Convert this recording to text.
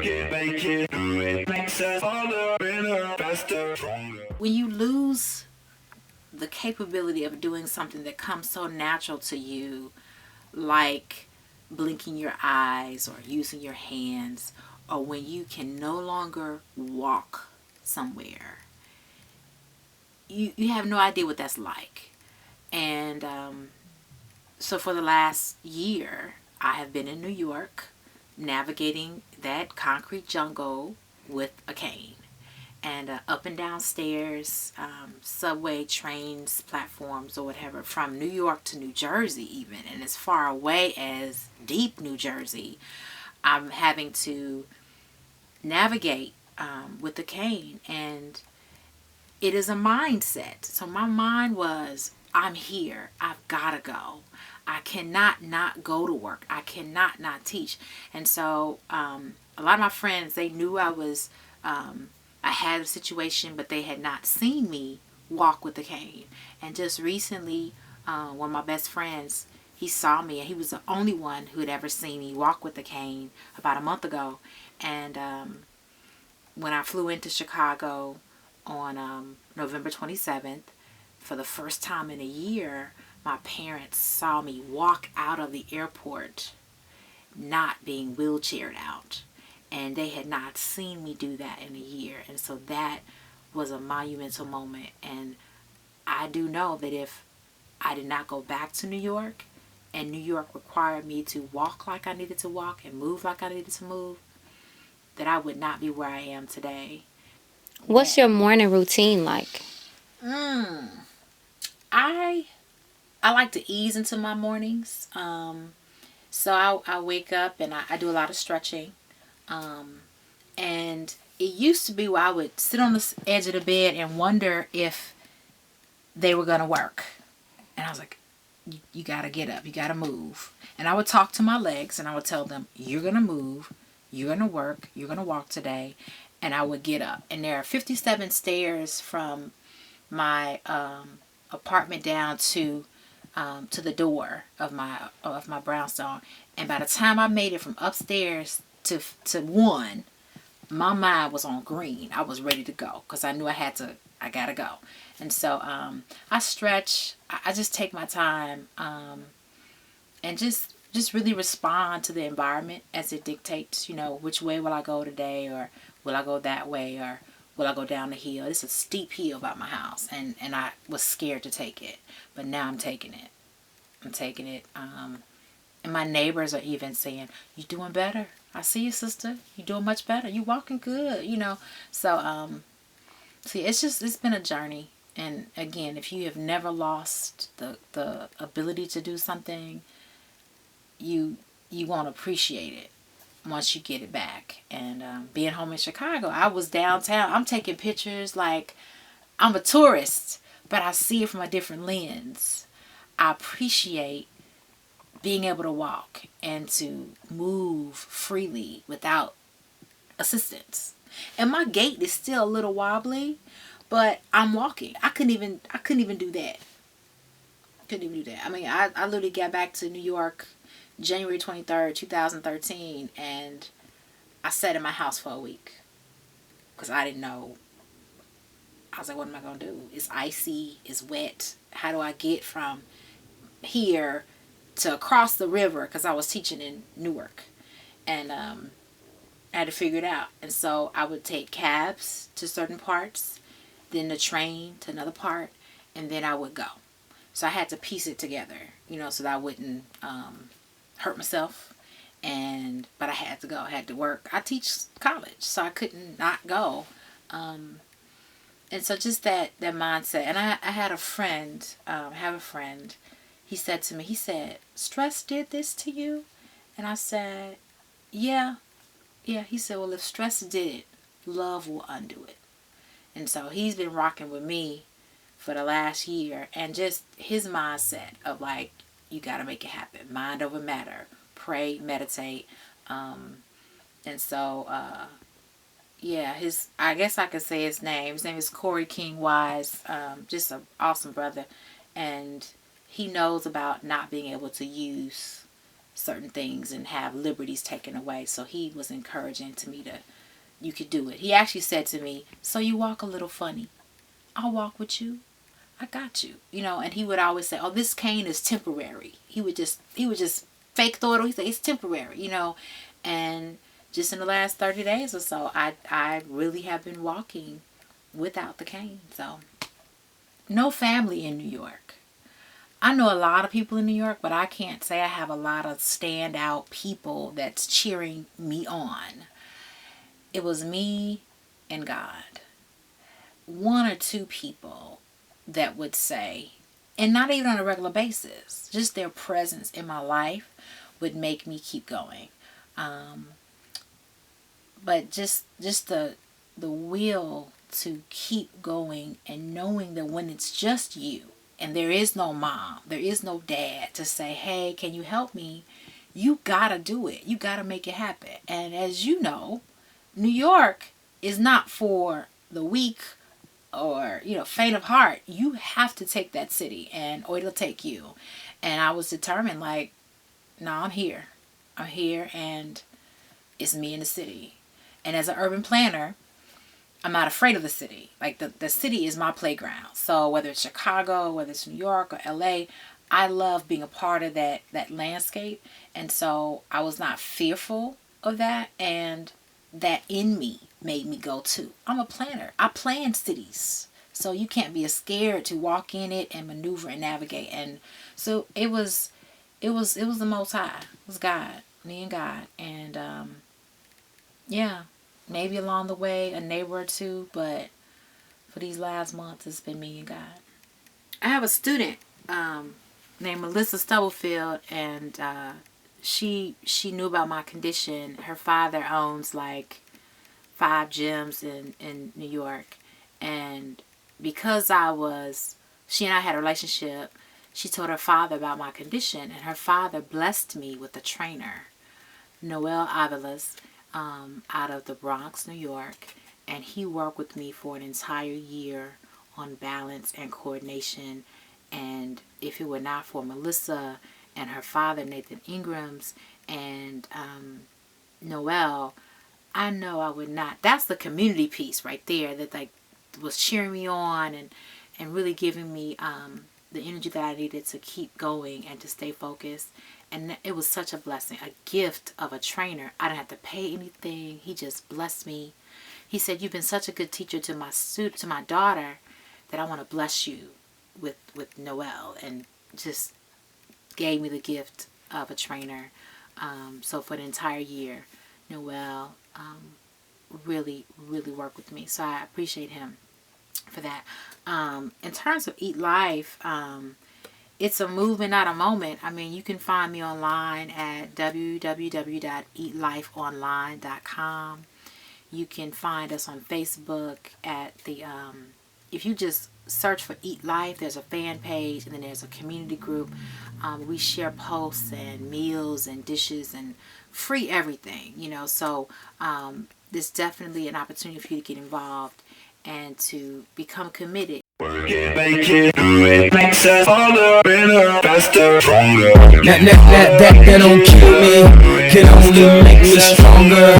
it, do it, makes us harder, better, faster, stronger. When you lose the capability of doing something that comes so natural to you, like blinking your eyes or using your hands, or when you can no longer walk somewhere, you have no idea what that's like. And so for the last year, I have been in New York navigating that concrete jungle with a cane. And up and down stairs, subway, trains, platforms, or whatever, from New York to New Jersey even, and as far away as deep New Jersey, I'm having to navigate with the cane. And it is a mindset. So my mind was, I'm here. I've got to go. I cannot not go to work. I cannot not teach. And so a lot of my friends, they knew I was, I had a situation, but they had not seen me walk with the cane. And just recently, one of my best friends, he saw me, and he was the only one who had ever seen me walk with the cane about a month ago. And when I flew into Chicago on November 27th, for the first time in a year, my parents saw me walk out of the airport not being wheelchaired out. And they had not seen me do that in a year. And so that was a monumental moment. And I do know that if I did not go back to New York, and New York required me to walk like I needed to walk and move like I needed to move, that I would not be where I am today. What's your morning routine like? I like to ease into my mornings. So I wake up and I do a lot of stretching. And it used to be where I would sit on the edge of the bed and wonder if they were going to work. And I was like, you got to get up. You got to move. And I would talk to my legs and I would tell them, you're going to move. You're going to work. You're going to walk today. And I would get up. And there are 57 stairs from my apartment down to the door of my brownstone. And by the time I made it from upstairs to one, my mind was on green. I was ready to go because I knew I gotta go. And so I stretch. I just take my time and just really respond to the environment as it dictates. You know, which way will I go today, or will I go that way, or will I go down the hill? It's a steep hill by my house, and I was scared to take it, but now I'm taking it. And my neighbors are even saying, "You're doing better. I see you, sister. You're doing much better. You're walking good." You know, so see, it's been a journey. And again, if you have never lost the ability to do something, you won't appreciate it once you get it back. And being home in Chicago, I was downtown. I'm taking pictures like I'm a tourist, but I see it from a different lens. I appreciate being able to walk and to move freely without assistance. And my gait is still a little wobbly, but I'm walking. I couldn't even do that. I mean, I literally got back to New York January 23rd, 2013, and I sat in my house for a week because I didn't know. I was like, what am I going to do? It's icy, it's wet. How do I get from here to across the river? Because I was teaching in Newark, and I had to figure it out. And so I would take cabs to certain parts, then the train to another part, and then I would go. So I had to piece it together, you know, so that I wouldn't hurt myself. But I had to go. I had to work. I teach college, so I couldn't not go. And so just that mindset. And I had a friend, have a friend. He said to me, he said, "Stress did this to you?" And I said, yeah. He said, well, if stress did it, love will undo it. And so he's been rocking with me for the last year. And just his mindset of like, you got to make it happen. Mind over matter. Pray, meditate. And so, I guess I could say his name. His name is Corey King Wise. Just an awesome brother. And he knows about not being able to use certain things and have liberties taken away. So he was encouraging to me to, you could do it. He actually said to me, so you walk a little funny. I'll walk with you. I got you. And he would always say, oh, this cane is temporary. He would just fake throw it. He'd say, it's temporary, and just in the last 30 days or so, I really have been walking without the cane. So no family in New York. I know a lot of people in New York, but I can't say I have a lot of standout people that's cheering me on. It was me and God. One or two people that would say, and not even on a regular basis, just their presence in my life would make me keep going. But just the will to keep going, and knowing that when it's just you and there is no mom, there is no dad to say, hey, can you help me? You gotta do it. You gotta make it happen. And as you know, New York is not for the weak or faint of heart. You have to take that city, or it'll take you. And I was determined, like, no, I'm here, and it's me in the city. And as an urban planner, I'm not afraid of the city. Like, the city is my playground. So whether it's Chicago, whether it's New York or LA, I love being a part of that landscape. And so I was not fearful of that, and that in me made me go too. I'm a planner. I plan cities. So you can't be scared to walk in it and maneuver and navigate. And so it was the Most High. It was God, me and God. And yeah, maybe along the way a neighbor or two, but for these last months it's been me and God. I have a student named Melissa Stubblefield, and she knew about my condition. Her father owns like 5 gyms in New York, and because she and I had a relationship, she told her father about my condition, and her father blessed me with a trainer, Noel Avalos, out of the Bronx, New York, and he worked with me for an entire year on balance and coordination. And if it were not for Melissa and her father, Nathan Ingram's, and Noel, I know I would not. That's the community piece right there that like was cheering me on and really giving me the energy that I needed to keep going and to stay focused. And it was such a blessing, a gift of a trainer. I didn't have to pay anything. He just blessed me. He said, "You've been such a good teacher to my daughter, that I want to bless you with Noel," and just gave me the gift of a trainer. So for the entire year, Noel really, really worked with me. So I appreciate him for that. In terms of Eat Life, it's a movement, not a moment. I mean, you can find me online at www.eatlifeonline.com. You can find us on Facebook at if you just search for Eat Life, there's a fan page, and then there's a community group. We share posts and meals and dishes and free everything, so there's definitely an opportunity for you to get involved and to become committed. Work it, make it, do it, makes us harder, better, faster, stronger. That don't kill me, can only make me stronger.